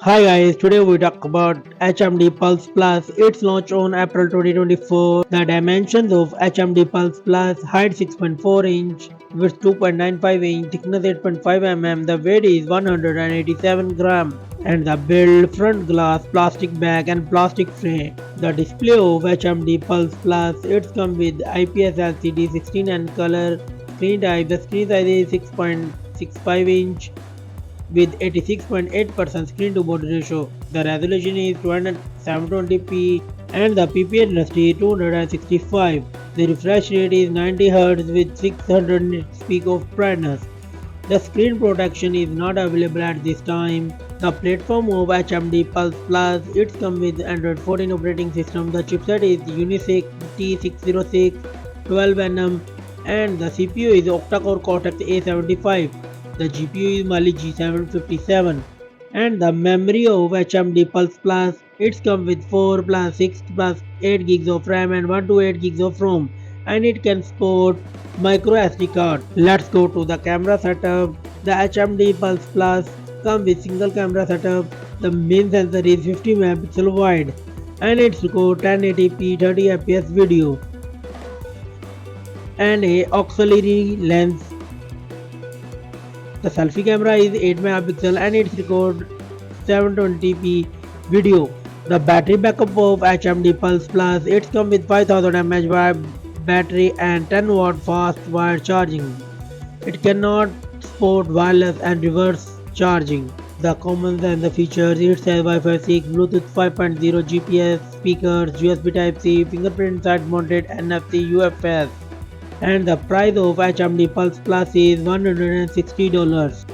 Hi guys, today we talk about HMD Pulse Plus. It's launched on April 2024. The dimensions of HMD Pulse Plus: height 6.4 inch, width 2.95 inch, thickness 8.5 mm, the weight is 187 gram, and the build front glass, plastic back and plastic frame. The display of HMD Pulse Plus, it's come with IPS LCD 16 and color screen type. The screen size is 6.65 inch with 86.8% screen to body ratio. The resolution is 720p and the PPH density 265. The refresh rate is 90 Hz with 600 nits peak of brightness. The screen protection is not available at this time. The platform of HMD Pulse Plus, it comes with Android 14 operating system. The chipset is Unisoc T606 12nm and the CPU is octa-core Cortex-A75. The GPU is Mali G757 and the memory of HMD Pulse Plus, it comes with 4 plus 6 plus 8 gigs of RAM and 1 to 8 gigs of ROM, and it can support micro SD card. Let's go to the camera setup. The HMD Pulse Plus comes with single camera setup. The main sensor is 50 megapixel wide and it records 1080p 30 fps video and a auxiliary lens. The selfie camera is 8 megapixel and it records 720p video. The battery backup of HMD Pulse Plus, it comes with 5000 mAh battery and 10 watt fast wire charging. It cannot support wireless and reverse charging. The common and the features, it has Wi-Fi 6, Bluetooth 5.0, GPS, speakers, USB Type-C, fingerprint side mounted NFC UFS, and the price of HMD Pulse Plus is $160.